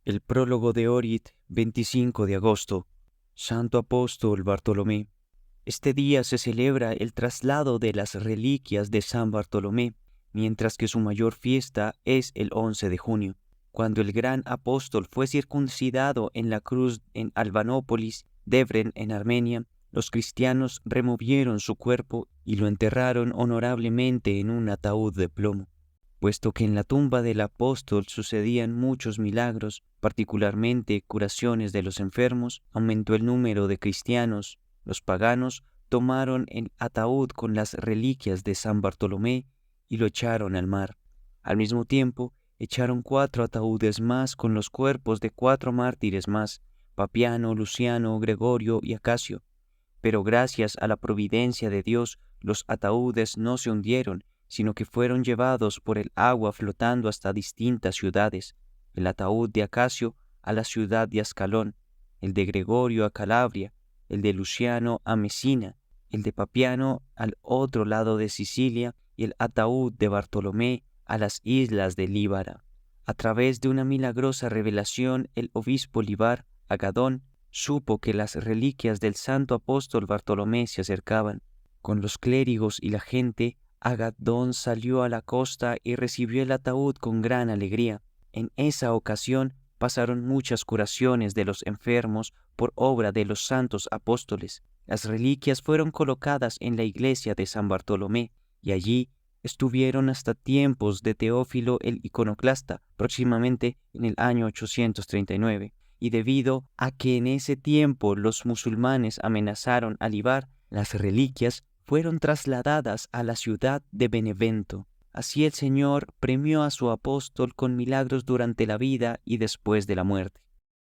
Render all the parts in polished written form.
El prólogo de Orit, 25 de agosto. Santo Apóstol Bartolomé. Este día se celebra el traslado de las reliquias de San Bartolomé, mientras que su mayor fiesta es el 11 de junio, cuando el gran apóstol fue circuncidado en la cruz en Albanópolis, Debren en Armenia. Los cristianos removieron su cuerpo y lo enterraron honorablemente en un ataúd de plomo. Puesto que en la tumba del apóstol sucedían muchos milagros, particularmente curaciones de los enfermos, aumentó el número de cristianos. Los paganos tomaron el ataúd con las reliquias de San Bartolomé y lo echaron al mar. Al mismo tiempo, echaron 4 ataúdes más con los cuerpos de 4 mártires más, Papiano, Luciano, Gregorio y Acacio. Pero gracias a la providencia de Dios, los ataúdes no se hundieron, sino que fueron llevados por el agua flotando hasta distintas ciudades. El ataúd de Acacio a la ciudad de Ascalón, el de Gregorio a Calabria, el de Luciano a Mesina, el de Papiano al otro lado de Sicilia y el ataúd de Bartolomé a las islas de Líbara. A través de una milagrosa revelación, el obispo Libar, Agadón, supo que las reliquias del santo apóstol Bartolomé se acercaban. Con los clérigos y la gente, Agadón salió a la costa y recibió el ataúd con gran alegría. En esa ocasión pasaron muchas curaciones de los enfermos por obra de los santos apóstoles. Las reliquias fueron colocadas en la iglesia de San Bartolomé y allí estuvieron hasta tiempos de Teófilo el iconoclasta, próximamente en el año 839. Y debido a que en ese tiempo los musulmanes amenazaron a Libar, las reliquias fueron trasladadas a la ciudad de Benevento. Así el Señor premió a su apóstol con milagros durante la vida y después de la muerte.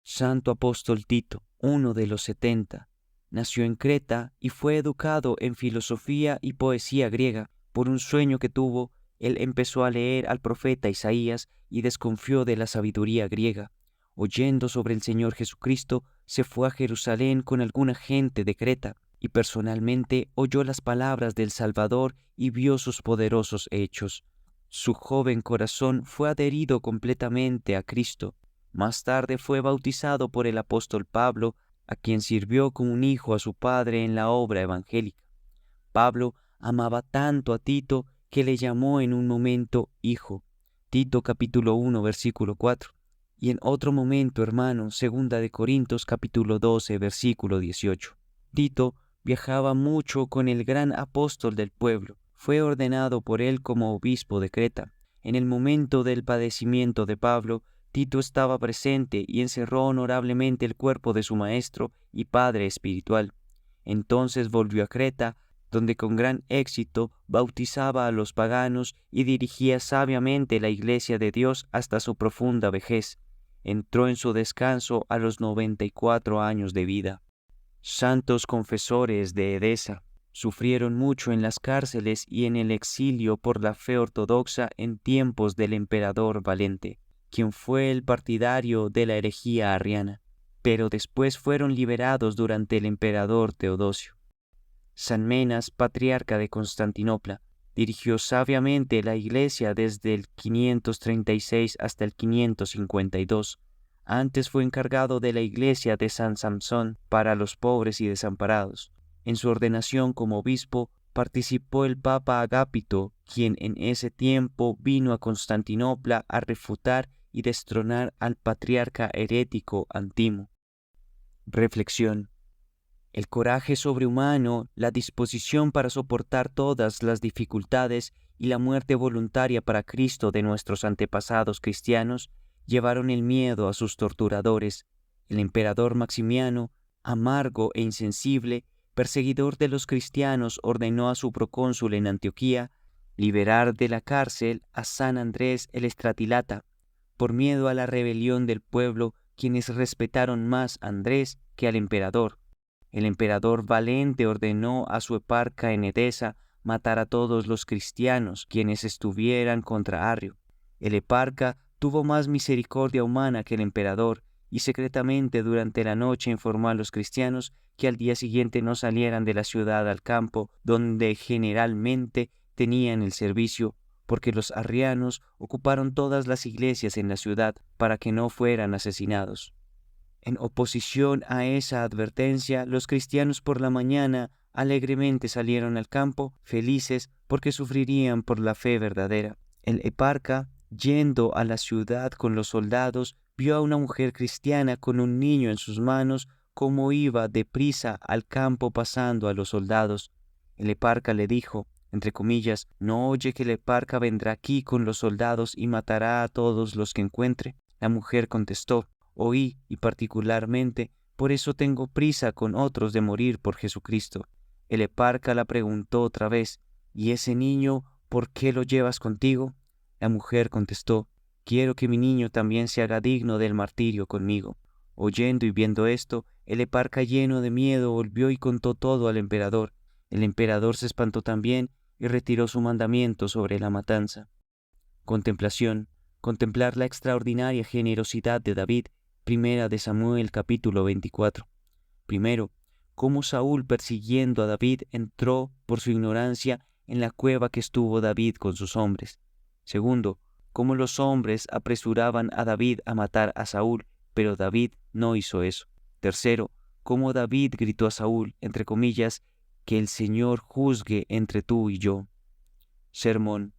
Santo apóstol Tito, uno de los 70, nació en Creta y fue educado en filosofía y poesía griega. Por un sueño que tuvo, él empezó a leer al profeta Isaías y desconfió de la sabiduría griega. Oyendo sobre el Señor Jesucristo, se fue a Jerusalén con alguna gente de Creta y personalmente oyó las palabras del Salvador y vio sus poderosos hechos. Su joven corazón fue adherido completamente a Cristo. Más tarde fue bautizado por el apóstol Pablo, a quien sirvió como un hijo a su padre en la obra evangélica. Pablo amaba tanto a Tito que le llamó en un momento hijo. Tito capítulo 1 versículo 4. Y en otro momento hermano, 2 de Corintios capítulo 12 versículo 18. Tito viajaba mucho con el gran apóstol del pueblo. Fue ordenado por él como obispo de Creta. En el momento del padecimiento de Pablo, Tito estaba presente y encerró honorablemente el cuerpo de su maestro y padre espiritual. Entonces volvió a Creta, donde con gran éxito bautizaba a los paganos y dirigía sabiamente la iglesia de Dios hasta su profunda vejez. Entró en su descanso a los 94 años de vida. Santos confesores de Edesa sufrieron mucho en las cárceles y en el exilio por la fe ortodoxa en tiempos del emperador Valente, quien fue el partidario de la herejía arriana, pero después fueron liberados durante el emperador Teodosio. San Menas, patriarca de Constantinopla, dirigió sabiamente la iglesia desde el 536 hasta el 552. Antes fue encargado de la iglesia de San Samson para los pobres y desamparados. En su ordenación como obispo participó el Papa Agapito, quien en ese tiempo vino a Constantinopla a refutar y destronar al patriarca herético Antimo. Reflexión. El coraje sobrehumano, la disposición para soportar todas las dificultades y la muerte voluntaria para Cristo de nuestros antepasados cristianos llevaron el miedo a sus torturadores. El emperador Maximiano, amargo e insensible, perseguidor de los cristianos, ordenó a su procónsul en Antioquía liberar de la cárcel a San Andrés el Estratilata, por miedo a la rebelión del pueblo, quienes respetaron más a Andrés que al emperador. El emperador Valente ordenó a su eparca en Edesa matar a todos los cristianos quienes estuvieran contra Arrio. El eparca tuvo más misericordia humana que el emperador y secretamente durante la noche informó a los cristianos que al día siguiente no salieran de la ciudad al campo donde generalmente tenían el servicio, porque los arrianos ocuparon todas las iglesias en la ciudad para que no fueran asesinados. En oposición a esa advertencia, los cristianos por la mañana alegremente salieron al campo, felices porque sufrirían por la fe verdadera. El eparca, yendo a la ciudad con los soldados, vio a una mujer cristiana con un niño en sus manos, como iba deprisa al campo pasando a los soldados. El eparca le dijo, entre comillas, ¿no oye que el eparca vendrá aquí con los soldados y matará a todos los que encuentre? La mujer contestó, oí, y particularmente, por eso tengo prisa con otros de morir por Jesucristo. El eparca la preguntó otra vez, ¿y ese niño por qué lo llevas contigo? La mujer contestó, quiero que mi niño también se haga digno del martirio conmigo. Oyendo y viendo esto, el eparca lleno de miedo volvió y contó todo al emperador. El emperador se espantó también y retiró su mandamiento sobre la matanza. Contemplación. Contemplar la extraordinaria generosidad de David. Primera de Samuel capítulo 24. Primero, cómo Saúl persiguiendo a David entró por su ignorancia en la cueva que estuvo David con sus hombres. Segundo, cómo los hombres apresuraban a David a matar a Saúl, pero David no hizo eso. Tercero, cómo David gritó a Saúl, entre comillas, que el Señor juzgue entre tú y yo. Sermón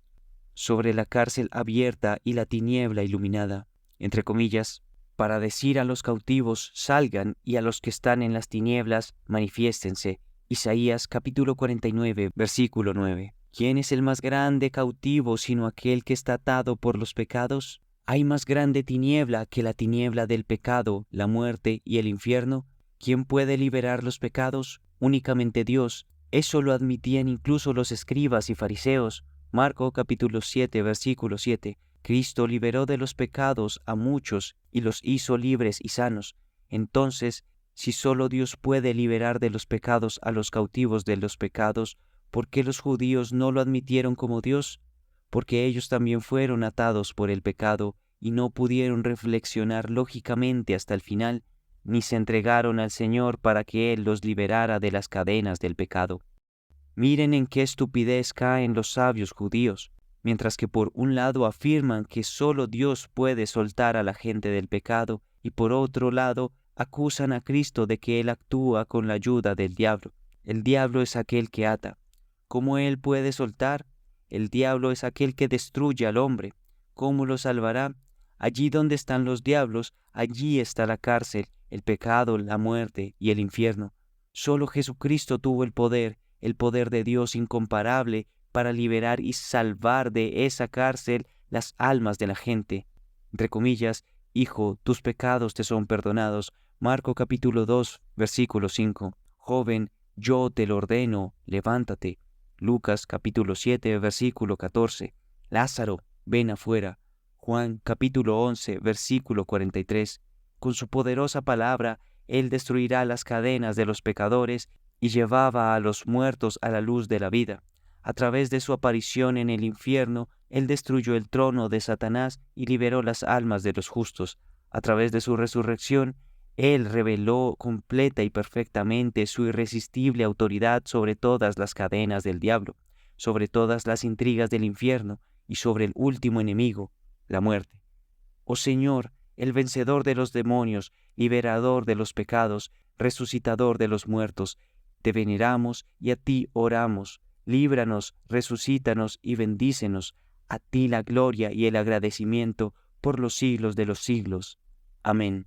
sobre la cárcel abierta y la tiniebla iluminada, entre comillas, para decir a los cautivos, salgan, y a los que están en las tinieblas, manifiéstense. Isaías capítulo 49, versículo 9. ¿Quién es el más grande cautivo sino aquel que está atado por los pecados? ¿Hay más grande tiniebla que la tiniebla del pecado, la muerte y el infierno? ¿Quién puede liberar los pecados? Únicamente Dios. Eso lo admitían incluso los escribas y fariseos. Marcos capítulo 7, versículo 7. Cristo liberó de los pecados a muchos y los hizo libres y sanos. Entonces, si solo Dios puede liberar de los pecados a los cautivos de los pecados, ¿por qué los judíos no lo admitieron como Dios? Porque ellos también fueron atados por el pecado y no pudieron reflexionar lógicamente hasta el final, ni se entregaron al Señor para que Él los liberara de las cadenas del pecado. Miren en qué estupidez caen los sabios judíos, mientras que por un lado afirman que solo Dios puede soltar a la gente del pecado, y por otro lado acusan a Cristo de que Él actúa con la ayuda del diablo. El diablo es aquel que ata. ¿Cómo Él puede soltar? El diablo es aquel que destruye al hombre. ¿Cómo lo salvará? Allí donde están los diablos, allí está la cárcel, el pecado, la muerte y el infierno. Solo Jesucristo tuvo el poder de Dios incomparable para liberar y salvar de esa cárcel las almas de la gente. Entre comillas, Hijo, tus pecados te son perdonados. Marcos capítulo 2, versículo 5. Joven, yo te lo ordeno, levántate. Lucas capítulo 7, versículo 14. Lázaro, ven afuera. Juan capítulo 11, versículo 43. Con su poderosa palabra, Él destruirá las cadenas de los pecadores y llevaba a los muertos a la luz de la vida. A través de su aparición en el infierno, Él destruyó el trono de Satanás y liberó las almas de los justos. A través de su resurrección, Él reveló completa y perfectamente su irresistible autoridad sobre todas las cadenas del diablo, sobre todas las intrigas del infierno y sobre el último enemigo, la muerte. Oh Señor, el vencedor de los demonios, liberador de los pecados, resucitador de los muertos, te veneramos y a ti oramos. Líbranos, resucítanos y bendícenos. A ti la gloria y el agradecimiento por los siglos de los siglos. Amén.